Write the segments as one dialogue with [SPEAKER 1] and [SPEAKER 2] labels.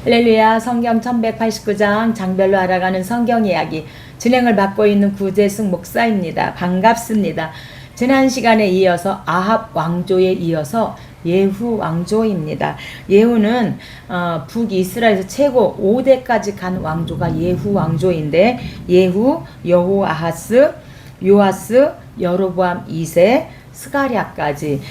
[SPEAKER 1] 할렐루야. 성경 1189장 장별로 알아가는 성경 이야기 진행을 맡고 있는 구재승 목사입니다. 반갑습니다. 지난 시간에 이어서 아합 왕조에 이어서 예후 왕조입니다. 예후는 북이스라엘에서 최고 5대까지 간 왕조가 예후 왕조인데, 예후, 여호아하스, 요아스, 여로보암 2세, 스가랴까지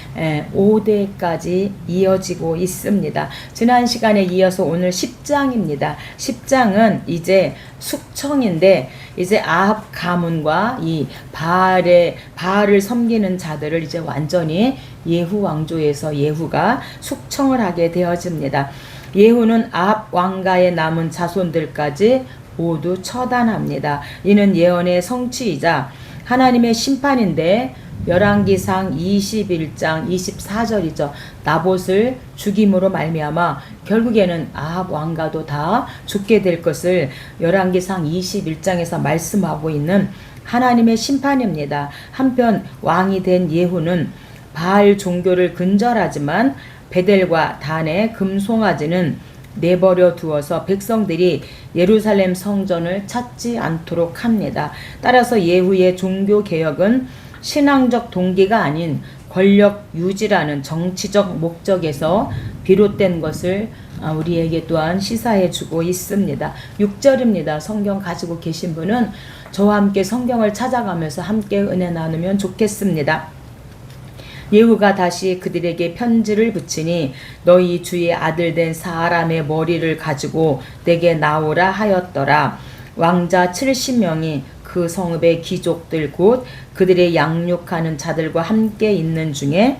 [SPEAKER 1] 5대까지 이어지고 있습니다. 지난 시간에 이어서 오늘 10장입니다. 10장은 이제 숙청인데, 이제 아합 가문과 이 바알을 섬기는 자들을 이제 완전히 예후 왕조에서 예후가 숙청을 하게 되어집니다. 예후는 아합 왕가에 남은 자손들까지 모두 처단합니다. 이는 예언의 성취이자 하나님의 심판인데, 열왕기상 21장 24절이죠. 나봇을 죽임으로 말미암아 결국에는 아합 왕가도 다 죽게 될 것을 열왕기상 21장에서 말씀하고 있는 하나님의 심판입니다. 한편 왕이 된 예후는 바알 종교를 근절하지만 베델과 단의 금송아지는 내버려 두어서 백성들이 예루살렘 성전을 찾지 않도록 합니다. 따라서 예후의 종교 개혁은 신앙적 동기가 아닌 권력 유지라는 정치적 목적에서 비롯된 것을 우리에게 또한 시사해 주고 있습니다. 6절입니다. 성경 가지고 계신 분은 저와 함께 성경을 찾아가면서 함께 은혜 나누면 좋겠습니다. 예후가 다시 그들에게 편지를 붙이니 너희 주의 아들 된 사람의 머리를 가지고 내게 나오라 하였더라. 왕자 70명이 그 성읍의 귀족들 곧 그들의 양육하는 자들과 함께 있는 중에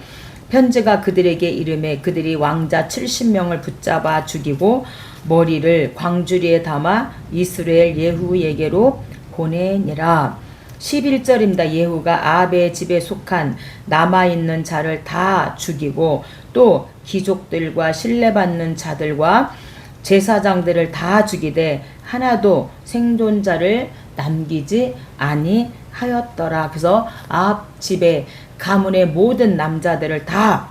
[SPEAKER 1] 편지가 그들에게 이르매 그들이 왕자 70명을 붙잡아 죽이고 머리를 광주리에 담아 이스라엘 예후에게로 보내니라. 11절입니다. 예후가 아합의 집에 속한 남아있는 자를 다 죽이고 또 귀족들과 신뢰받는 자들과 제사장들을 다 죽이되 하나도 생존자를 남기지 아니하였더라. 그래서 아합 집의 가문의 모든 남자들을 다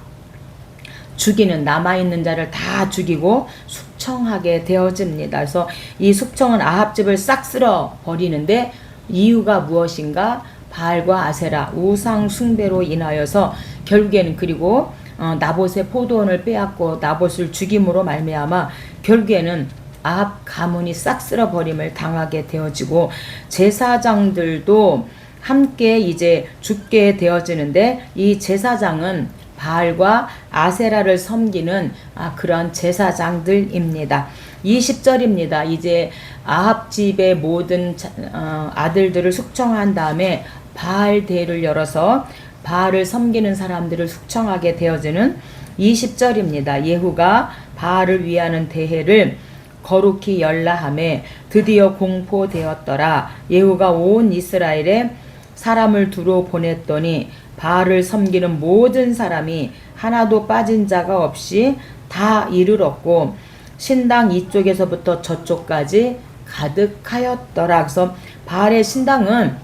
[SPEAKER 1] 죽이는, 남아있는 자를 다 죽이고 숙청하게 되어집니다. 그래서 이 숙청은 아합 집을 싹 쓸어 버리는데 이유가 무엇인가? 바알과 아세라 우상 숭배로 인하여서 결국에는, 그리고 나봇의 포도원을 빼앗고 나봇을 죽임으로 말미암아 결국에는 아합 가문이 싹 쓸어버림을 당하게 되어지고 제사장들도 함께 이제 죽게 되어지는데, 이 제사장은 바알과 아세라를 섬기는 그런 제사장들입니다. 20절입니다. 이제 아합 집의 모든 아들들을 숙청한 다음에 바알 대를 열어서 바알을 섬기는 사람들을 숙청하게 되어지는 20절입니다. 예후가 바알을 위하는 대회를 거룩히 열라하매 드디어 공포되었더라. 예후가 온 이스라엘에 사람을 두루 보냈더니 바알을 섬기는 모든 사람이 하나도 빠진 자가 없이 다 이르렀고 신당 이쪽에서부터 저쪽까지 가득하였더라. 그래서 바알의 신당은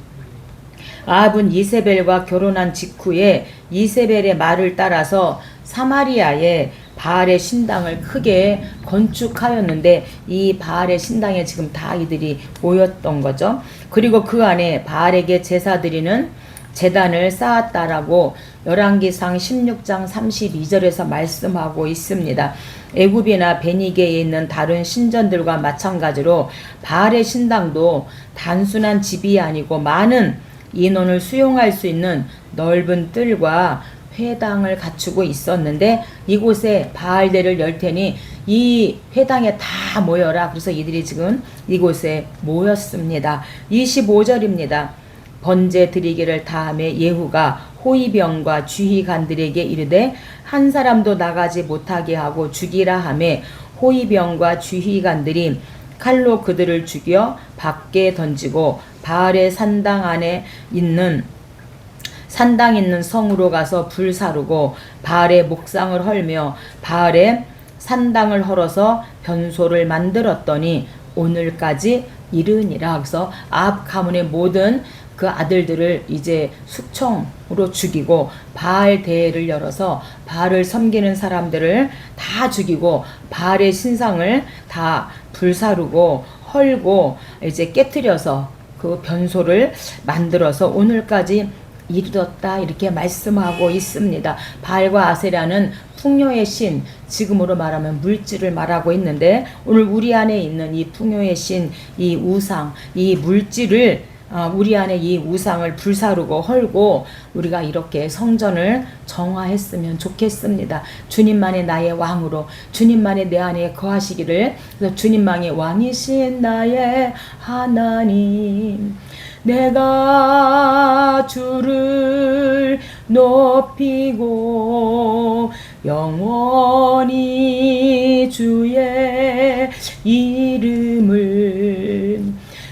[SPEAKER 1] 아합은 이세벨과 결혼한 직후에 이세벨의 말을 따라서 사마리아에 바알의 신당을 크게 건축하였는데, 이 바알의 신당에 지금 다 이들이 모였던 거죠. 그리고 그 안에 바알에게 제사 드리는 제단을 쌓았다라고 열왕기상 16장 32절에서 말씀하고 있습니다. 애굽이나 베니게에 있는 다른 신전들과 마찬가지로 바알의 신당도 단순한 집이 아니고 많은 인원을 수용할 수 있는 넓은 뜰과 회당을 갖추고 있었는데, 이곳에 바알대를 열 테니 이 회당에 다 모여라. 그래서 이들이 지금 이곳에 모였습니다. 25절입니다. 번제 드리기를 다함에 예후가 호위병과 주휘관들에게 이르되 한 사람도 나가지 못하게 하고 죽이라 하매 호위병과 주휘관들이 칼로 그들을 죽여 밖에 던지고 바알의 산당 있는 성으로 가서 불사르고 바알의 목상을 헐며 바알의 산당을 헐어서 변소를 만들었더니 오늘까지 이르니라. 그래서 아합 가문의 모든 그 아들들을 이제 숙청으로 죽이고 바알 대회를 열어서 바알을 섬기는 사람들을 다 죽이고 바알의 신상을 다 불사르고 헐고 이제 깨트려서 그 변소를 만들어서 오늘까지 이르렀다 이렇게 말씀하고 있습니다. 바알과 아세라는 풍요의 신, 지금으로 말하면 물질을 말하고 있는데 오늘 우리 안에 있는 이 풍요의 신, 이 우상, 이 물질을 우리 안에 이 우상을 불사르고 헐고 우리가 이렇게 성전을 정화했으면 좋겠습니다. 주님만이 나의 왕으로 주님만이 내 안에 거하시기를. 그래서 주님만이 왕이신 나의 하나님 내가 주를 높이고 영원히 주의 이름을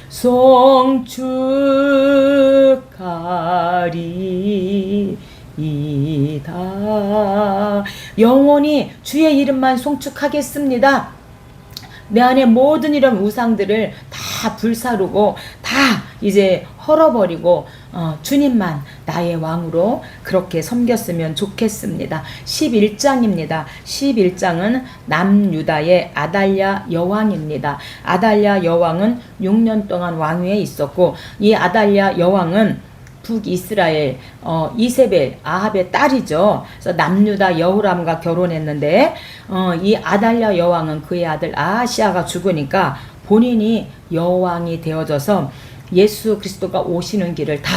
[SPEAKER 1] 송축하리이다. 영원히 주의 이름만 송축하겠습니다. 내 안에 모든 이런 우상들을 다 불사르고 다 이제 헐어버리고 주님만 나의 왕으로 그렇게 섬겼으면 좋겠습니다. 11장입니다. 11장은 남유다의 아달랴 여왕입니다. 아달랴 여왕은 6년 동안 왕위에 있었고 이 아달랴 여왕은 북이스라엘 이세벨 아합의 딸이죠. 그래서 남유다 여호람과 결혼했는데 이 아달랴 여왕은 그의 아들 아하시아가 죽으니까 본인이 여왕이 되어져서 예수 그리스도가 오시는 길을 다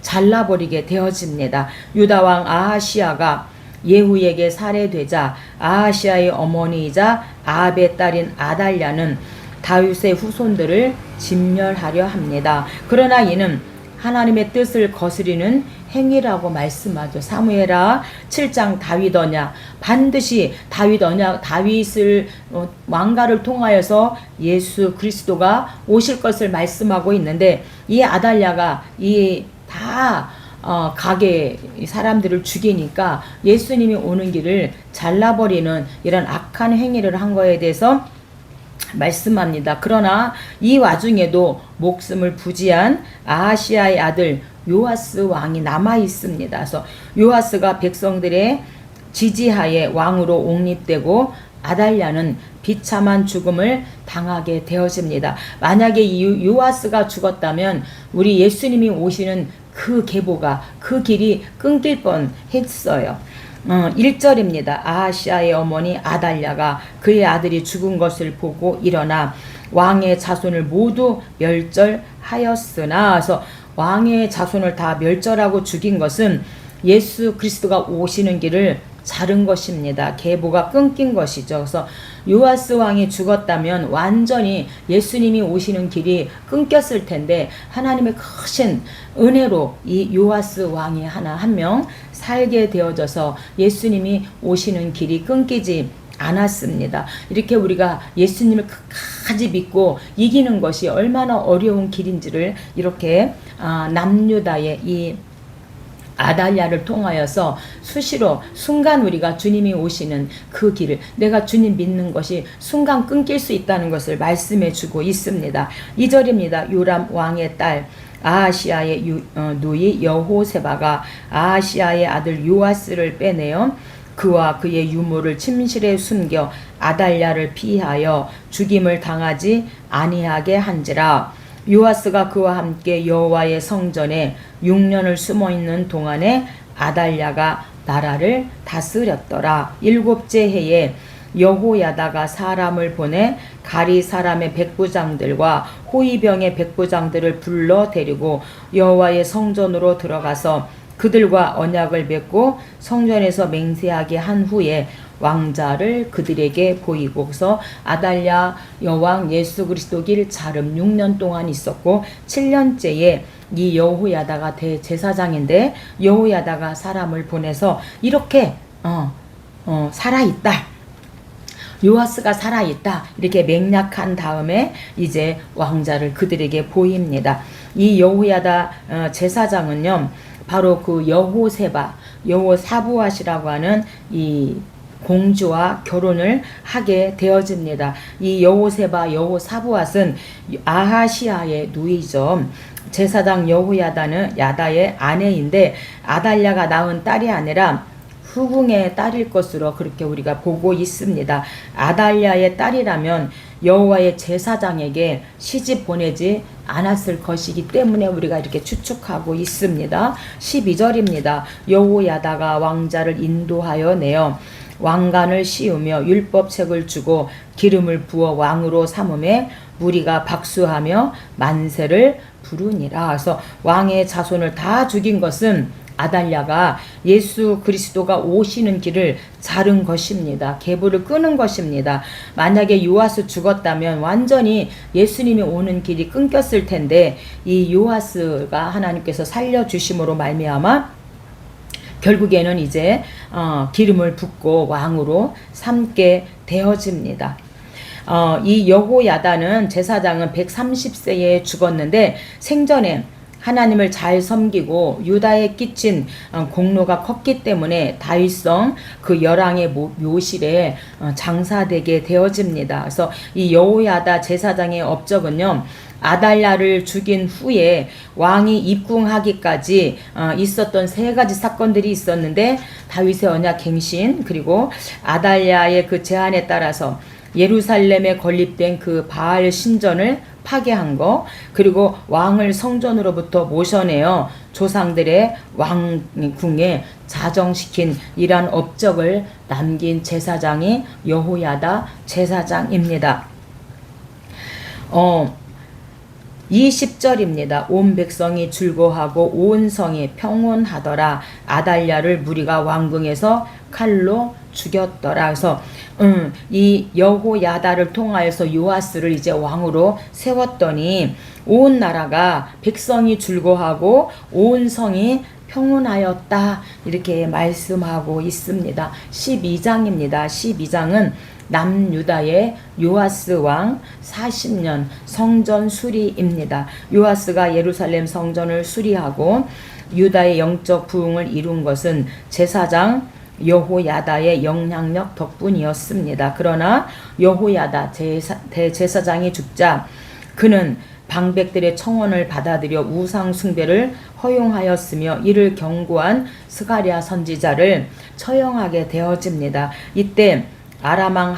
[SPEAKER 1] 잘라버리게 되어집니다. 유다왕 아하시아가 예후에게 살해되자 아하시아의 어머니이자 아합의 딸인 아달랴는 다윗의 후손들을 진멸하려 합니다. 그러나 이는 하나님의 뜻을 거스리는 행위라고 말씀하죠. 사무엘하 7장 다윗언약, 반드시 다윗을 왕가를 통하여서 예수 그리스도가 오실 것을 말씀하고 있는데 이 아달랴가 이 다 가게 사람들을 죽이니까 예수님이 오는 길을 잘라버리는 이런 악한 행위를 한 거에 대해서 말씀합니다. 그러나 이 와중에도 목숨을 부지한 아하시아의 아들 요아스 왕이 남아 있습니다. 그래서 요아스가 백성들의 지지하에 왕으로 옹립되고 아달랴는 비참한 죽음을 당하게 되어집니다. 만약에 이 요아스가 죽었다면 우리 예수님이 오시는 그 계보가 그 길이 끊길 뻔했어요. 1절입니다. 아하시아의 어머니 아달랴가 그의 아들이 죽은 것을 보고 일어나 왕의 자손을 모두 멸절하였으나, 그래서 왕의 자손을 다 멸절하고 죽인 것은 예수 그리스도가 오시는 길을 자른 것입니다. 계보가 끊긴 것이죠. 그래서 요아스 왕이 죽었다면 완전히 예수님이 오시는 길이 끊겼을 텐데 하나님의 크신 은혜로 이 요아스 왕이 한 명 살게 되어져서 예수님이 오시는 길이 끊기지 않았습니다. 이렇게 우리가 예수님을 끝까지 믿고 이기는 것이 얼마나 어려운 길인지를 이렇게 남유다의 이 아달랴를 통하여서 수시로 순간 우리가 주님이 오시는 그 길을, 내가 주님 믿는 것이 순간 끊길 수 있다는 것을 말씀해 주고 있습니다. 2절입니다. 요람 왕의 딸 아하시아의 누이 여호세바가 아하시아의 아들 요아스를 빼내어 그와 그의 유모를 침실에 숨겨 아달랴를 피하여 죽임을 당하지 아니하게 한지라. 요아스가 그와 함께 여호와의 성전에 6년을 숨어있는 동안에 아달랴가 나라를 다스렸더라. 7째 해에 여호야다가 사람을 보내 가리 사람의 백부장들과 호위병의 백부장들을 불러 데리고 여호와의 성전으로 들어가서 그들과 언약을 맺고 성전에서 맹세하게 한 후에 왕자를 그들에게 보이고, 그래서 아달랴 여왕 예수 그리스도 길 자름 6년 동안 있었고 7년째에 이 여호야다가 대제사장인데 여호야다가 사람을 보내서 이렇게 살아있다, 요아스가 살아있다 이렇게 맹약한 다음에 이제 왕자를 그들에게 보입니다. 이 여호야다 제사장은요 바로 그 여호세바 여호사부앗이라고 하는 이 공주와 결혼을 하게 되어집니다. 이 여호세바 여호사부앗은 아하시아의 누이죠. 제사장 야다의 아내인데 아달랴가 낳은 딸이 아니라 후궁의 딸일 것으로 그렇게 우리가 보고 있습니다. 아달랴의 딸이라면 여호와의 제사장에게 시집 보내지 않았을 것이기 때문에 우리가 이렇게 추측하고 있습니다. 12절입니다. 여호야다가 왕자를 인도하여 내어 왕관을 씌우며 율법책을 주고 기름을 부어 왕으로 삼음에 무리가 박수하며 만세를 부르니라. 그래서 왕의 자손을 다 죽인 것은 아달랴가 예수 그리스도가 오시는 길을 자른 것입니다. 계보를 끄는 것입니다. 만약에 요아스 죽었다면 완전히 예수님이 오는 길이 끊겼을 텐데 이 요아스가 하나님께서 살려주심으로 말미암아 결국에는 이제 기름을 붓고 왕으로 삼게 되어집니다. 이 여호야다는 제사장은 130세에 죽었는데 생전에 하나님을 잘 섬기고 유다에 끼친 공로가 컸기 때문에 다윗성 그 열왕의 묘실에 장사되게 되어집니다. 그래서 이 여호야다 제사장의 업적은요, 아달랴를 죽인 후에 왕이 입궁하기까지 있었던 세 가지 사건들이 있었는데 다윗의 언약 갱신, 그리고 아달랴의 그 제안에 따라서 예루살렘에 건립된 그 바알 신전을 파괴한 거, 그리고 왕을 성전으로부터 모셔내어 조상들의 왕궁에 자정시킨 이러한 업적을 남긴 제사장이 여호야다 제사장입니다. 20절입니다. 온 백성이 즐거워하고 온 성이 평온하더라. 아달랴를 무리가 왕궁에서 칼로 죽였더라. 그래서 이 여호야다를 통하여서 요아스를 이제 왕으로 세웠더니 온 나라가 백성이 즐거워하고 온 성이 평온하였다, 이렇게 말씀하고 있습니다. 12장입니다. 12장은 남유다의 요아스 왕 40년 성전 수리입니다. 요아스가 예루살렘 성전을 수리하고 유다의 영적 부흥을 이룬 것은 제사장 여호야다의 영향력 덕분이었습니다. 그러나 여호야다 대제사장이 죽자 그는 방백들의 청원을 받아들여 우상 숭배를 허용하였으며 이를 경고한 스가랴 선지자를 처형하게 되어집니다. 이때 아람 왕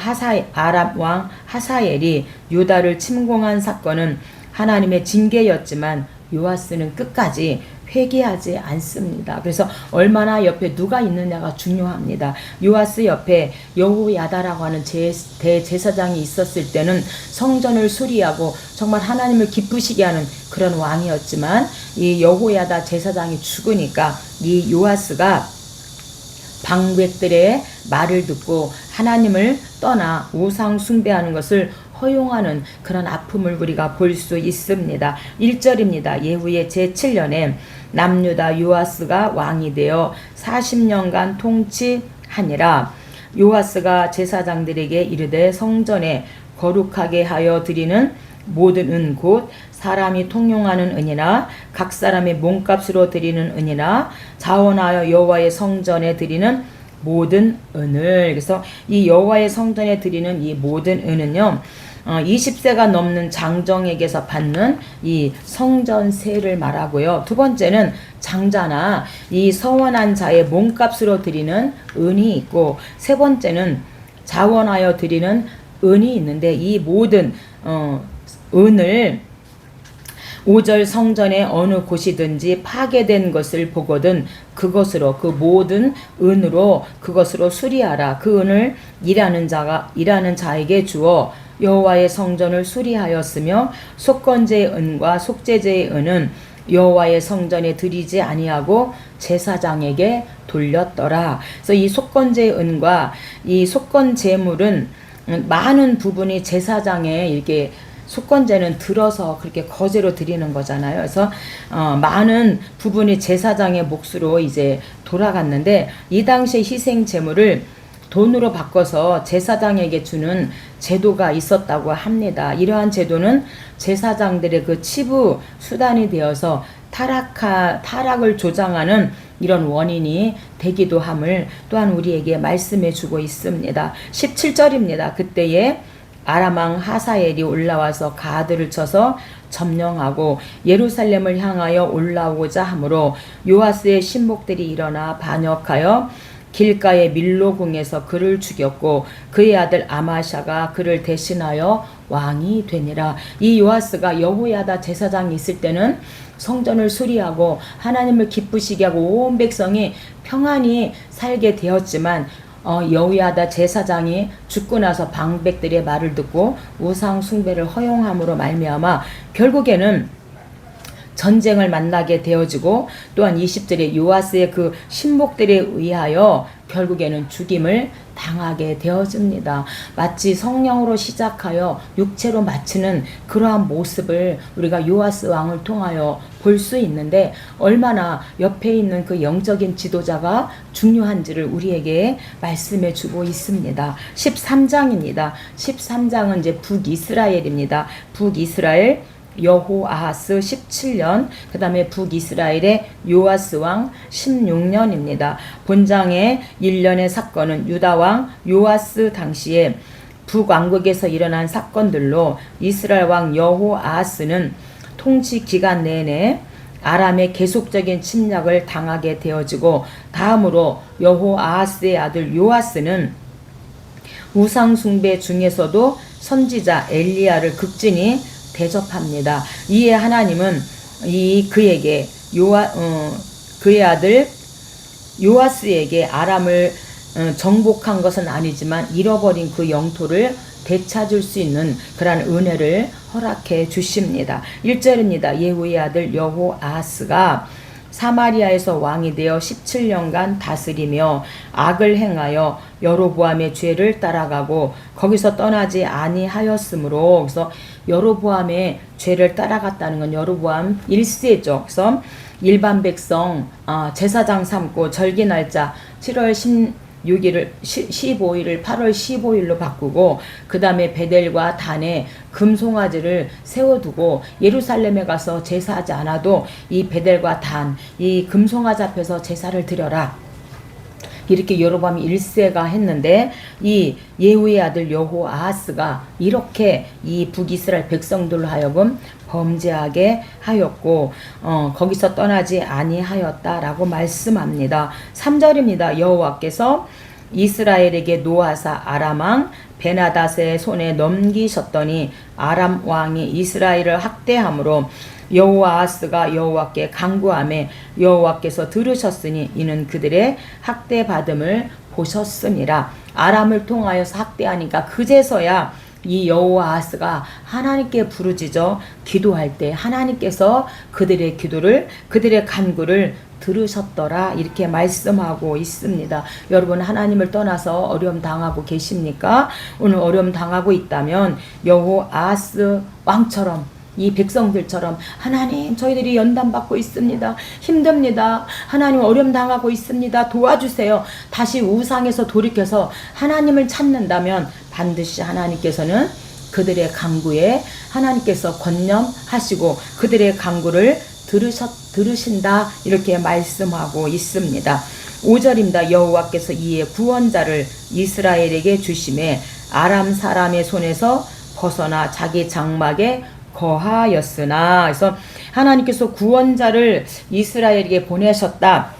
[SPEAKER 1] 하사엘이 유다를 침공한 사건은 하나님의 징계였지만 요아스는 끝까지 회개하지 않습니다. 그래서 얼마나 옆에 누가 있느냐가 중요합니다. 요아스 옆에 여호야다라고 하는 대제사장이 있었을 때는 성전을 수리하고 정말 하나님을 기쁘시게 하는 그런 왕이었지만 이 여호야다 제사장이 죽으니까 이 요아스가 방백들의 말을 듣고 하나님을 떠나 우상 숭배하는 것을 허용하는 그런 아픔을 우리가 볼 수 있습니다. 1절입니다. 예후의 제7년에 남유다 요아스가 왕이 되어 40년간 통치하니라. 요아스가 제사장들에게 이르되 성전에 거룩하게 하여 드리는 모든 은 곧 사람이 통용하는 은이나 각 사람의 몸값으로 드리는 은이나 자원하여 여호와의 성전에 드리는 모든 은을, 그래서 이 여호와의 성전에 드리는 이 모든 은은요 20세가 넘는 장정에게서 받는 이 성전세를 말하고요. 두 번째는 장자나 이 서원한 자의 몸값으로 드리는 은이 있고, 세 번째는 자원하여 드리는 은이 있는데 이 모든 은을 5절 성전의 어느 곳이든지 파괴된 것을 보거든 그것으로 그 모든 은으로 그것으로 수리하라. 그 은을 일하는 자에게 주어 여호와의 성전을 수리하였으며 속건제의 은과 속죄제의 은은 여호와의 성전에 드리지 아니하고 제사장에게 돌렸더라. 그래서 이 속건제의 은과 이 속건제물은 많은 부분이 제사장에 이렇게 속건제는 들어서 그렇게 거제로 드리는 거잖아요. 그래서 많은 부분이 제사장의 몫으로 이제 돌아갔는데 이 당시에 희생 제물을 돈으로 바꿔서 제사장에게 주는 제도가 있었다고 합니다. 이러한 제도는 제사장들의 그 치부 수단이 되어서 타락을 조장하는 이런 원인이 되기도 함을 또한 우리에게 말씀해 주고 있습니다. 17절입니다. 그때에 아람왕 하사엘이 올라와서 가드를 쳐서 점령하고 예루살렘을 향하여 올라오고자 하므로 요아스의 신복들이 일어나 반역하여 길가의 밀로궁에서 그를 죽였고 그의 아들 아마샤가 그를 대신하여 왕이 되니라. 이 요아스가 여호야다 제사장이 있을 때는 성전을 수리하고 하나님을 기쁘시게 하고 온 백성이 평안히 살게 되었지만 여호야다 제사장이 죽고 나서 방백들의 말을 듣고 우상 숭배를 허용함으로 말미암아 결국에는 전쟁을 만나게 되어지고 또한 20절에 요아스의 그 신복들에 의하여 결국에는 죽임을 당하게 되어집니다. 마치 성령으로 시작하여 육체로 마치는 그러한 모습을 우리가 요아스 왕을 통하여 볼 수 있는데 얼마나 옆에 있는 그 영적인 지도자가 중요한지를 우리에게 말씀해 주고 있습니다. 13장입니다. 13장은 이제 북이스라엘입니다. 북이스라엘 여호아하스 17년, 그 다음에 북이스라엘의 요아스 왕 16년입니다. 본장의 1년의 사건은 유다왕 요아스 당시에 북왕국에서 일어난 사건들로 이스라엘 왕 여호아하스는 통치 기간 내내 아람의 계속적인 침략을 당하게 되어지고 다음으로 여호아하스의 아들 요아스는 우상숭배 중에서도 선지자 엘리야를 극진히 대접합니다. 이에 하나님은 그에게 그의 아들 요아스에게 아람을 정복한 것은 아니지만 잃어버린 그 영토를 되찾을 수 있는 그러한 은혜를 허락해 주십니다. 1절입니다. 예후의 아들 여호아하스가 사마리아에서 왕이 되어 17년간 다스리며 악을 행하여 여로보암의 죄를 따라가고 거기서 떠나지 아니하였으므로, 그래서 여로보암의 죄를 따라갔다는 건 여로보암 1세죠. 그래서 일반 백성 제사장 삼고 절기 날짜 7월 16일을 15일을 8월 15일로 바꾸고 그 다음에 베델과 단에 금송아지를 세워두고 예루살렘에 가서 제사하지 않아도 이 베델과 단, 이 금송아지 앞에서 제사를 드려라. 이렇게 여로보암 1세가 했는데 이 예후의 아들 여호아하스가 이렇게 이 북이스라엘 백성들로 하여금 범죄하게 하였고 거기서 떠나지 아니하였다라고 말씀합니다. 3절입니다. 여호와께서 이스라엘에게 노하사 아람 왕 베나닷의 손에 넘기셨더니 아람 왕이 이스라엘을 학대함으로 여호아하스가 여호와께 간구하매 여호와께서 들으셨으니 이는 그들의 학대받음을 보셨음이라. 아람을 통하여서 학대하니까 그제서야 이 여호아하스가 하나님께 부르짖어 기도할 때 하나님께서 그들의 기도를, 그들의 간구를 들으셨더라, 이렇게 말씀하고 있습니다. 여러분, 하나님을 떠나서 어려움 당하고 계십니까? 오늘 어려움 당하고 있다면 여호아하스 왕처럼, 이 백성들처럼 하나님, 저희들이 연단받고 있습니다. 힘듭니다. 하나님, 어려움 당하고 있습니다. 도와주세요. 다시 우상에서 돌이켜서 하나님을 찾는다면 반드시 하나님께서는 그들의 간구에 하나님께서 권념하시고 그들의 간구를 들으신다, 이렇게 말씀하고 있습니다. 5절입니다. 여호와께서 이에 구원자를 이스라엘에게 주심에 아람 사람의 손에서 벗어나 자기 장막에 거하였으나, 그래서 하나님께서 구원자를 이스라엘에게 보내셨다.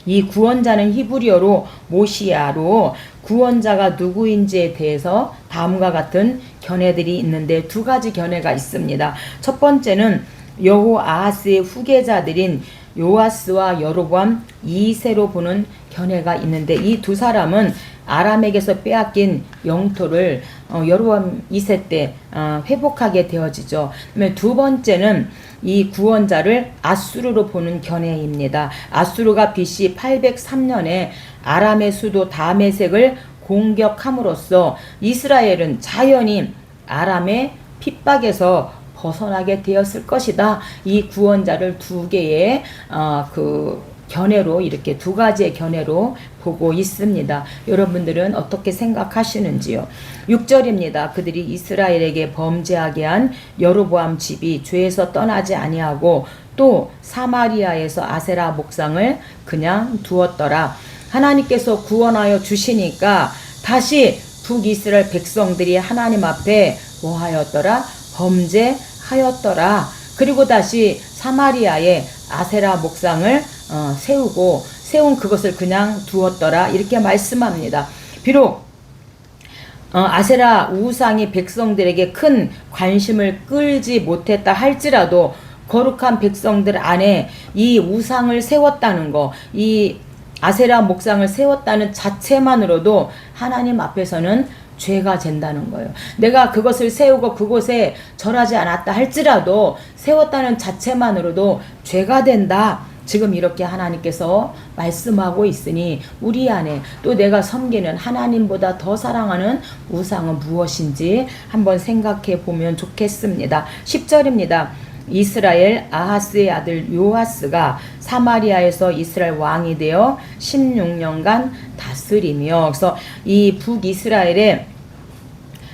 [SPEAKER 1] 이 구원자는 히브리어로 모시아로, 구원자가 누구인지에 대해서 다음과 같은 견해들이 있는데 두 가지 견해가 있습니다. 첫 번째는 여호아하스의 후계자들인 요아스와 여로보암 2세로 보는 견해가 있는데 이 두 사람은 아람에게서 빼앗긴 영토를 여로보암 2세 때 회복하게 되어지죠. 그다음에 두 번째는 이 구원자를 아수르로 보는 견해입니다. 아수르가 BC 803년에 아람의 수도 다메섹을 공격함으로써 이스라엘은 자연히 아람의 핍박에서 벗어나게 되었을 것이다. 이 구원자를 두 개의 견해로, 이렇게 두 가지의 견해로 보고 있습니다. 여러분들은 어떻게 생각하시는지요? 6절입니다. 그들이 이스라엘에게 범죄하게 한 여로보암 집이 죄에서 떠나지 아니하고 또 사마리아에서 아세라 목상을 그냥 두었더라. 하나님께서 구원하여 주시니까 다시 북이스라엘 백성들이 하나님 앞에 뭐하였더라? 범죄하였더라. 그리고 다시 사마리아에 아세라 목상을 세운 그것을 그냥 두었더라. 이렇게 말씀합니다. 비록 아세라 우상이 백성들에게 큰 관심을 끌지 못했다 할지라도 거룩한 백성들 안에 이 우상을 세웠다는 거, 이 아세라 목상을 세웠다는 자체만으로도 하나님 앞에서는 죄가 된다는 거예요. 내가 그것을 세우고 그곳에 절하지 않았다 할지라도 세웠다는 자체만으로도 죄가 된다. 지금 이렇게 하나님께서 말씀하고 있으니 우리 안에 또 내가 섬기는 하나님보다 더 사랑하는 우상은 무엇인지 한번 생각해 보면 좋겠습니다. 10절입니다. 이스라엘 아하스의 아들 요아스가 사마리아에서 이스라엘 왕이 되어 16년간 다스리며, 그래서 이 북이스라엘의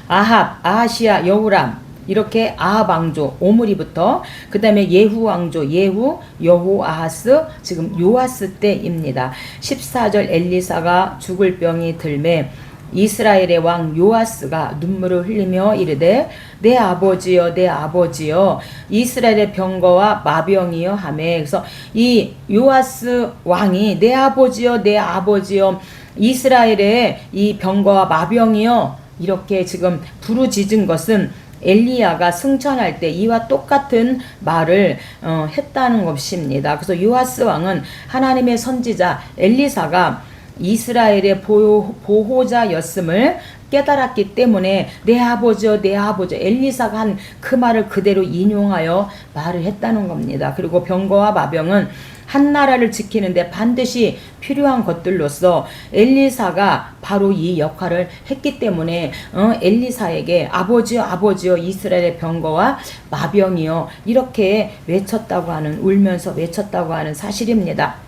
[SPEAKER 1] 아합, 아하시아, 여후람, 이렇게 아합 왕조 오므리부터 그 다음에 예후 왕조 예후, 여호아하스, 지금 요아스 때입니다. 14절 엘리사가 죽을 병이 들매 이스라엘의 왕 요아스가 눈물을 흘리며 이르되 내 아버지여 내 아버지여 이스라엘의 병거와 마병이여 하매, 그래서 이 요아스 왕이 내 아버지여 내 아버지여 이스라엘의 이 병거와 마병이여 이렇게 지금 부르짖은 것은 엘리야가 승천할 때 이와 똑같은 말을 했다는 것입니다. 그래서 요아스 왕은 하나님의 선지자 엘리사가 이스라엘의 보호자였음을 깨달았기 때문에 내 아버지여 내 아버지여 엘리사가 한 그 말을 그대로 인용하여 말을 했다는 겁니다. 그리고 병거와 마병은 한 나라를 지키는데 반드시 필요한 것들로서 엘리사가 바로 이 역할을 했기 때문에 엘리사에게 아버지여 아버지여 이스라엘의 병거와 마병이여 이렇게 외쳤다고 하는, 울면서 외쳤다고 하는 사실입니다.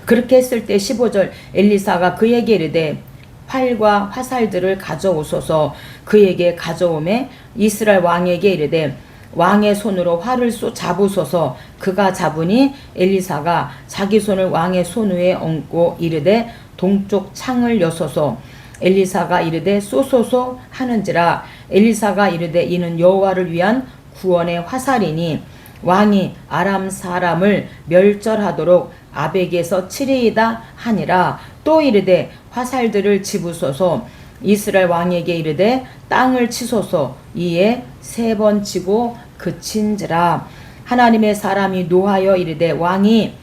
[SPEAKER 1] 그렇게 했을 때 15절 엘리사가 그에게 이르되 활과 화살들을 가져오소서. 그에게 가져오매 이스라엘 왕에게 이르되 왕의 손으로 활을 잡으소서. 그가 잡으니 엘리사가 자기 손을 왕의 손 위에 얹고 이르되 동쪽 창을 여소서. 엘리사가 이르되 쏘소서 하는지라. 엘리사가 이르되 이는 여호와를 위한 구원의 화살이니 왕이 아람 사람을 멸절하도록 아벡에서 치리이다 하니라. 또 이르되 화살들을 집으소서. 이스라엘 왕에게 이르되 땅을 치소서. 이에 3번 치고 그친지라. 하나님의 사람이 노하여 이르되 왕이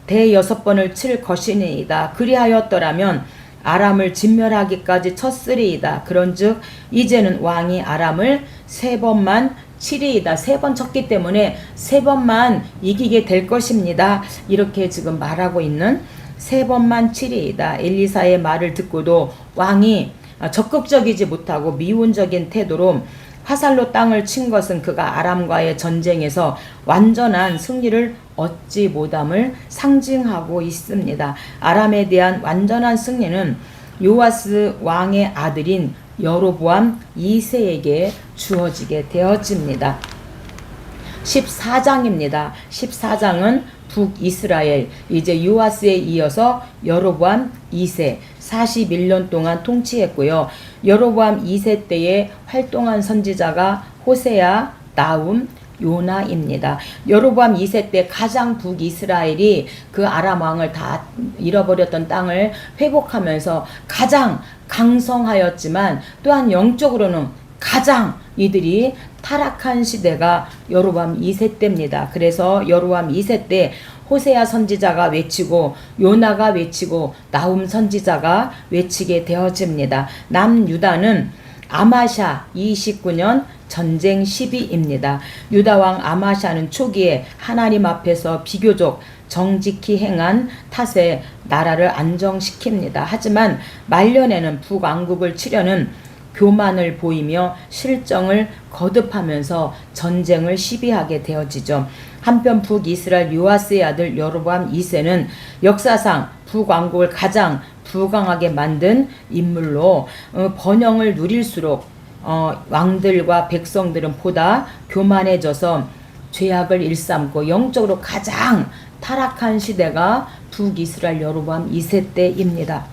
[SPEAKER 1] 6번을 칠 것이니이다. 그리하였더라면 아람을 진멸하기까지 쳤으리이다. 그런즉 이제는 왕이 아람을 3번만 치리이다. 3번 쳤기 때문에 3번만 이기게 될 것입니다. 이렇게 지금 말하고 있는 3번만 치리이다. 엘리사의 말을 듣고도 왕이 적극적이지 못하고 미온적인 태도로 화살로 땅을 친 것은 그가 아람과의 전쟁에서 완전한 승리를 얻지 못함을 상징하고 있습니다. 아람에 대한 완전한 승리는 요아스 왕의 아들인 여로보암 2세에게 주어지게 되어집니다. 14장입니다. 14장은 북이스라엘, 이제 요아스에 이어서 여로보암 2세 41년 동안 통치했고요. 여로보암 2세 때에 활동한 선지자가 호세아, 나움, 요나입니다. 여로보암 2세 때 가장 북이스라엘이 그 아람 왕을 다 잃어버렸던 땅을 회복하면서 가장 강성하였지만 또한 영적으로는 가장 이들이 타락한 시대가 여로보암 2세 때입니다. 그래서 여로보암 2세 때 호세아 선지자가 외치고 요나가 외치고 나훔 선지자가 외치게 되어집니다. 남유다는 아마샤 29년 전쟁 10위입니다. 유다왕 아마샤는 초기에 하나님 앞에서 비교적 정직히 행한 탓에 나라를 안정시킵니다. 하지만 말년에는 북왕국을 치려는 교만을 보이며 실정을 거듭하면서 전쟁을 시비하게 되어지죠. 한편 북이스라엘 요아스의 아들 여로보암 2세는 역사상 북왕국을 가장 부강하게 만든 인물로 번영을 누릴수록 왕들과 백성들은 보다 교만해져서 죄악을 일삼고 영적으로 가장 타락한 시대가 북이스라엘 여로보암 2세 때입니다.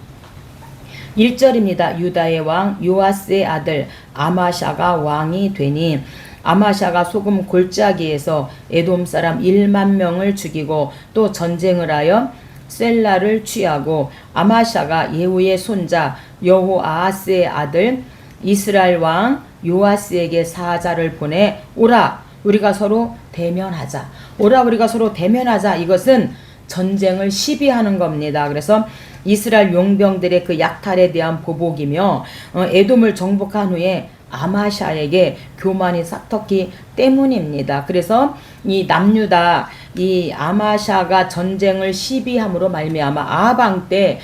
[SPEAKER 1] 1절입니다. 유다의 왕 요아스의 아들 아마샤가 왕이 되니 아마샤가 소금 골짜기에서 에돔 사람 1만 명을 죽이고 또 전쟁을 하여 셀라를 취하고 아마샤가 예후의 손자 여호아하스의 아들 이스라엘 왕 요아스에게 사자를 보내 오라 우리가 서로 대면하자. 오라 우리가 서로 대면하자. 이것은 전쟁을 시비하는 겁니다. 그래서 이스라엘 용병들의 그 약탈에 대한 보복이며 에돔을 정복한 후에 아마샤에게 교만이 싹텄기 때문입니다. 그래서 이 남유다 이 아마샤가 전쟁을 시비함으로 말미암아 아방 때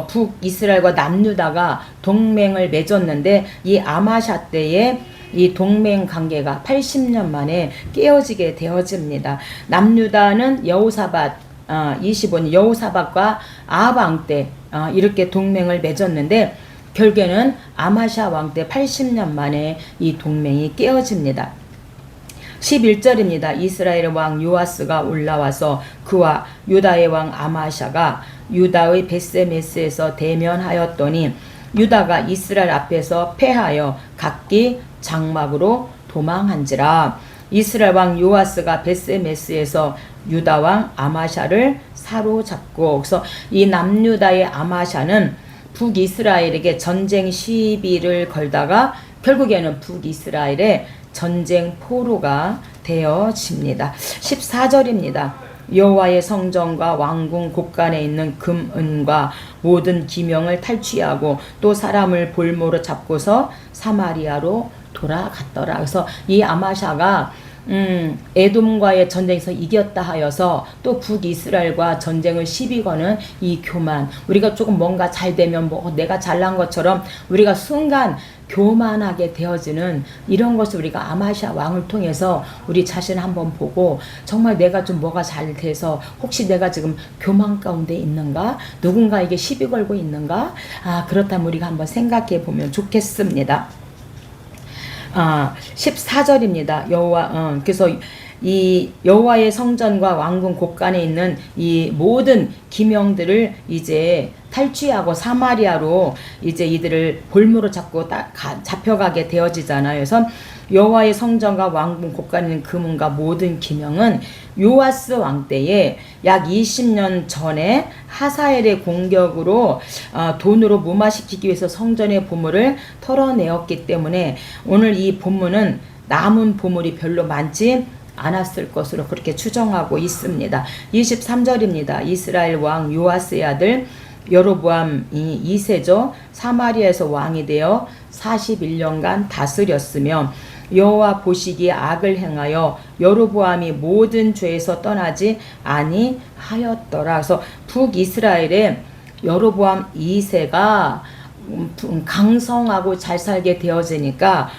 [SPEAKER 1] 북이스라엘과 남유다가 동맹을 맺었는데 이 아마샤 때에 이 동맹 관계가 80년 만에 깨어지게 되어집니다. 남유다는 여호사밧 25년 여호사밧과 아방 때 이렇게 동맹을 맺었는데 결국에는 아마샤 왕 때 80년 만에 이 동맹이 깨어집니다. 11절입니다. 이스라엘 왕 요아스가 올라와서 그와 유다의 왕 아마샤가 유다의 벳세메스에서 대면하였더니 유다가 이스라엘 앞에서 패하여 각기 장막으로 도망한지라. 이스라엘 왕 요아스가 벳세메스에서 유다 왕 아마샤를 사로잡고 그래서 이 남유다의 아마샤는 북이스라엘에게 전쟁 시비를 걸다가 결국에는 북이스라엘의 전쟁 포로가 되어집니다. 14절입니다. 여호와의 성전과 왕궁 곳간에 있는 금, 은과 모든 기명을 탈취하고 또 사람을 볼모로 잡고서 사마리아로 돌아갔더라. 그래서 이 아마샤가 에돔과의 전쟁에서 이겼다 하여서 또 북이스라엘과 전쟁을 시비 거는 이 교만. 우리가 조금 뭔가 잘 되면 뭐 내가 잘난 것처럼 우리가 순간 교만하게 되어지는 이런 것을 우리가 아마샤 왕을 통해서 우리 자신을 한번 보고 정말 내가 좀 뭐가 잘 돼서 혹시 내가 지금 교만 가운데 있는가? 누군가에게 시비 걸고 있는가? 그렇다면 우리가 한번 생각해 보면 좋겠습니다. 14절입니다. 그래서 이 여호와의 성전과 왕궁 곳간에 있는 이 모든 기명들을 이제 탈취하고 사마리아로 이제 이들을 볼모로 잡고 잡혀가게 되어지잖아요. 그래서 여호와의 성전과 왕궁 곳간에 있는 금은과 모든 기명은 요아스 왕 때에 약 20년 전에 하사엘의 공격으로 돈으로 무마시키기 위해서 성전의 보물을 털어내었기 때문에 오늘 이 본문은 남은 보물이 별로 많지 않았을 것으로 그렇게 추정하고 있습니다. 23절입니다. 이스라엘 왕 요아스의 아들 여로보암이 2세죠. 사마리아에서 왕이 되어 41년간 다스렸으며 여호와 보시기에 악을 행하여 여로보암이 모든 죄에서 떠나지 아니하였더라. 그래서 북이스라엘의 여로보암 2세가 강성하고 잘 살게 되어지니까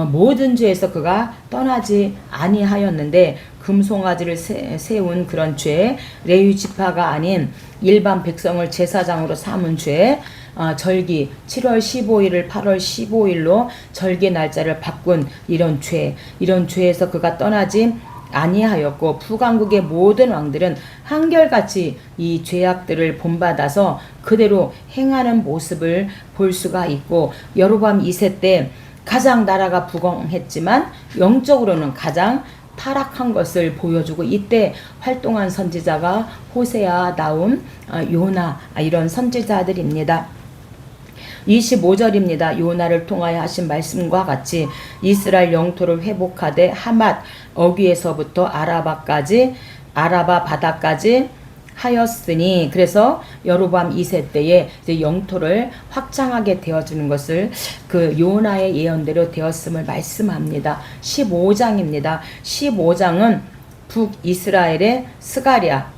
[SPEAKER 1] 모든 죄에서 그가 떠나지 아니하였는데 금송아지를 세운 그런 죄, 레위 지파가 아닌 일반 백성을 제사장으로 삼은 죄, 절기 7월 15일을 8월 15일로 절기 날짜를 바꾼 이런 죄에서 그가 떠나지 아니하였고 북왕국의 모든 왕들은 한결같이 이 죄악들을 본받아서 그대로 행하는 모습을 볼 수가 있고 여로보암 2세 때 가장 나라가 부강했지만 영적으로는 가장 타락한 것을 보여주고 이때 활동한 선지자가 호세아, 나움, 요나 이런 선지자들입니다. 25절입니다. 요나를 통하여 하신 말씀과 같이 이스라엘 영토를 회복하되 하맛 어귀에서부터 아라바 바다까지 하였으니 그래서 여로보암 2세 때에 이제 영토를 확장하게 되어지는 것을 그 요나의 예언대로 되었음을 말씀합니다. 15장입니다. 15장은 북이스라엘의 스가랴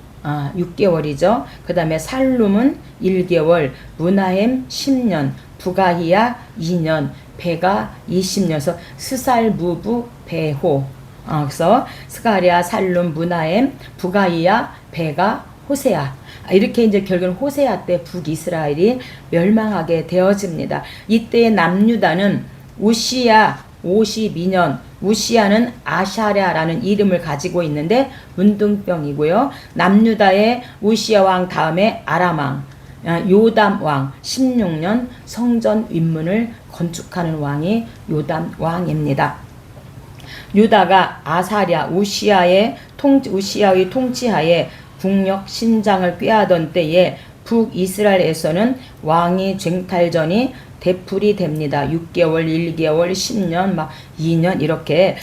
[SPEAKER 1] 6개월이죠. 그 다음에 살룸은 1개월, 무나헴 10년, 부가히야 2년, 베가 20년. 스살, 무부, 베호. 그래서 스가랴, 살룸, 무나헴, 부가히야, 베가, 호세아. 이렇게 이제 결국은 호세아 때 북이스라엘이 멸망하게 되어집니다. 이때의 남유다는 우시야 52년 우시야는 아샤랴라는 이름을 가지고 있는데 문둥병이고요. 남유다의 우시야 왕 다음에 아람 왕 요담 왕 16년 성전 윗문을 건축하는 왕이 요담 왕입니다. 유다가 아사랴 우시야의 통치하에 국력 신장을 꾀하던 때에 북이스라엘에서는 왕위 쟁탈전이 되풀이 됩니다. 6개월, 1개월, 10년, 막 2년 이렇게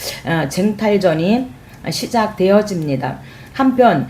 [SPEAKER 1] 쟁탈전이 시작되어집니다. 한편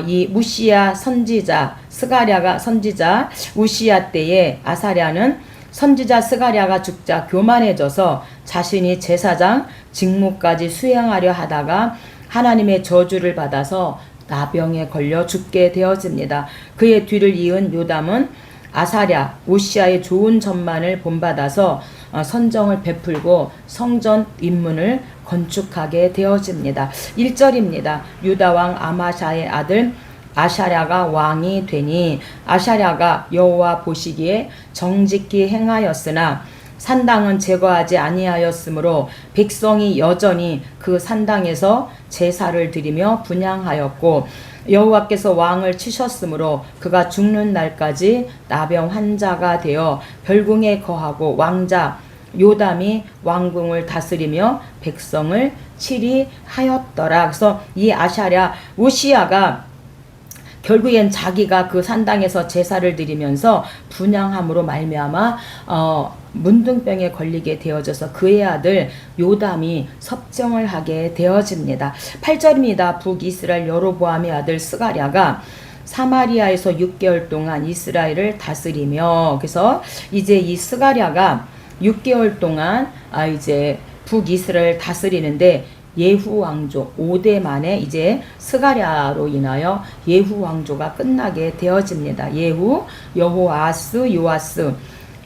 [SPEAKER 1] 이 우시야 선지자 스가랴가 선지자 우시야 때에 아사랴는 선지자 스가랴가 죽자 교만해져서 자신이 제사장 직무까지 수행하려 하다가 하나님의 저주를 받아서 나병에 걸려 죽게 되어집니다. 그의 뒤를 이은 요담은 아사랴 우시야의 좋은 전만을 본받아서 선정을 베풀고 성전 윗문을 건축하게 되어집니다. 1절입니다. 유다왕 아마샤의 아들 아샤랴가 왕이 되니 아샤랴가 여호와 보시기에 정직히 행하였으나 산당은 제거하지 아니하였으므로 백성이 여전히 그 산당에서 제사를 드리며 분향하였고 여호와께서 왕을 치셨으므로 그가 죽는 날까지 나병 환자가 되어 별궁에 거하고 왕자 요담이 왕궁을 다스리며 백성을 치리하였더라. 그래서 이 아샤랴 우시야가 결국엔 자기가 그 산당에서 제사를 드리면서 분향함으로 말미암아 문둥병에 걸리게 되어져서 그의 아들 요담이 섭정을 하게 되어집니다. 8절입니다. 북이스라엘 여로보암의 아들 스가랴가 사마리아에서 6개월 동안 이스라엘을 다스리며 그래서 이제 이 스가랴가 6개월 동안 이제 북이스라엘 다스리는데 예후 왕조 5대 만에 이제 스가랴로 인하여 예후 왕조가 끝나게 되어집니다. 예후, 여호아스, 요아스,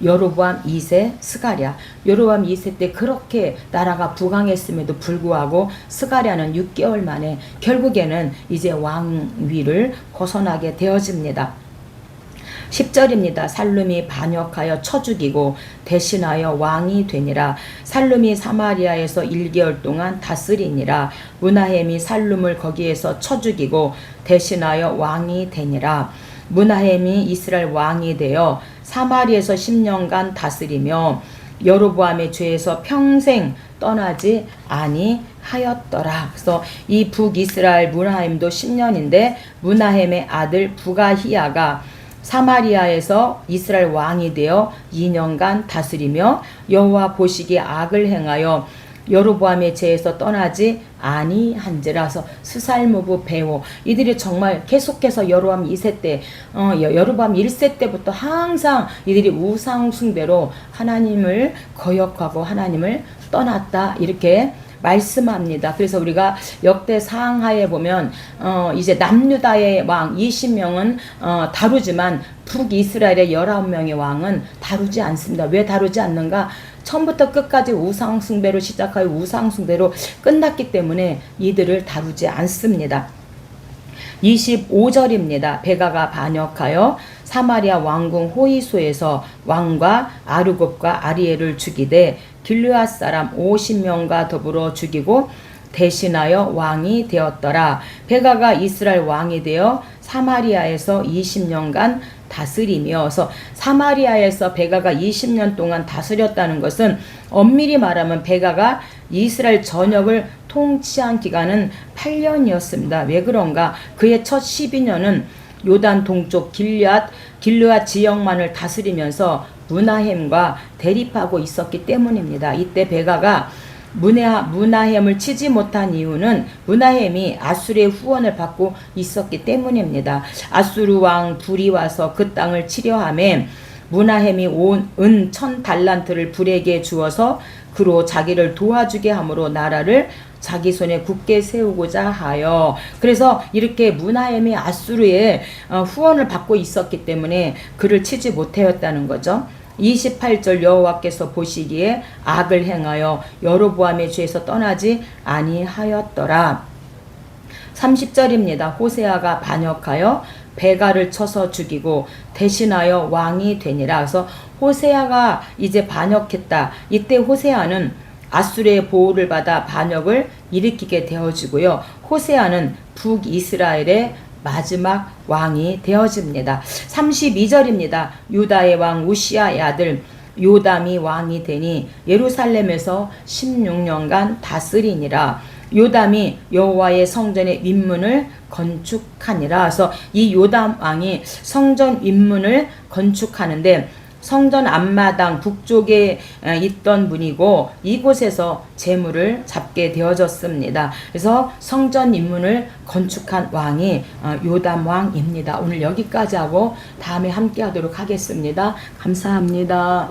[SPEAKER 1] 여로보암 2세, 스가랴. 여로보암 2세 때 그렇게 나라가 부강했음에도 불구하고 스가랴는 6개월 만에 결국에는 이제 왕위를 벗어나게 되어집니다. 10절입니다. 살룸이 반역하여 쳐 죽이고 대신하여 왕이 되니라. 살룸이 사마리아에서 1개월 동안 다스리니라. 무나헴이 살룸을 거기에서 쳐 죽이고 대신하여 왕이 되니라. 무나헴이 이스라엘 왕이 되어 사마리에서 10년간 다스리며 여로보암의 죄에서 평생 떠나지 아니하였더라. 그래서 이 북이스라엘 무나헴도 10년인데 무나헴의 아들 부가히야가 사마리아에서 이스라엘 왕이 되어 2년간 다스리며 여호와 보시기에 악을 행하여 여로보암의 죄에서 떠나지 아니한지라서 스살무브 베오 이들이 정말 계속해서 여로보암 2세 때 여로보암 1세 때부터 항상 이들이 우상 숭배로 하나님을 거역하고 하나님을 떠났다 이렇게 말씀합니다. 그래서 우리가 역대 상하에 보면 이제 남유다의 왕 20명은 다루지만 북이스라엘의 19명의 왕은 다루지 않습니다. 왜 다루지 않는가? 처음부터 끝까지 우상숭배로 시작하여 우상숭배로 끝났기 때문에 이들을 다루지 않습니다. 25절입니다. 베가가 반역하여 사마리아 왕궁 호이소에서 왕과 아르곱과 아리엘을 죽이되 길르앗 사람 50명과 더불어 죽이고 대신하여 왕이 되었더라. 베가가 이스라엘 왕이 되어 사마리아에서 20년간 다스리며서 사마리아에서 베가가 20년 동안 다스렸다는 것은 엄밀히 말하면 베가가 이스라엘 전역을 통치한 기간은 8년이었습니다. 왜 그런가? 그의 첫 12년은 요단 동쪽 길르앗 지역만을 다스리면서 무나헴과 대립하고 있었기 때문입니다. 이때 베가가 무나헴을 치지 못한 이유는 무나헴이 아수르의 후원을 받고 있었기 때문입니다. 아수르 왕 불이 와서 그 땅을 치려 하매 무나헴이 은 1000달란트를 불에게 주어서 그로 자기를 도와주게 함으로 나라를 자기 손에 굳게 세우고자 하여 그래서 이렇게 무나헴이 아수르의 후원을 받고 있었기 때문에 그를 치지 못하였다는 거죠. 28절 여호와께서 보시기에 악을 행하여 여로보암의 죄에서 떠나지 아니하였더라. 30절입니다. 호세아가 반역하여 베가를 쳐서 죽이고 대신하여 왕이 되니라. 그래서 호세아가 이제 반역했다. 이때 호세아는 아수르의 보호를 받아 반역을 일으키게 되어지고요. 호세아는 북이스라엘의 마지막 왕이 되어집니다. 32절입니다. 유다의 왕 우시아의 아들 요담이 왕이 되니 예루살렘에서 16년간 다스리니라. 요담이 여호와의 성전의 윗문을 건축하니라. 그래서 이 요담 왕이 성전 윗문을 건축하는데 성전 앞마당 북쪽에 있던 분이고 이곳에서 재물을 잡게 되어졌습니다. 그래서 성전 윗문을 건축한 왕이 요담 왕입니다. 오늘 여기까지 하고 다음에 함께 하도록 하겠습니다. 감사합니다.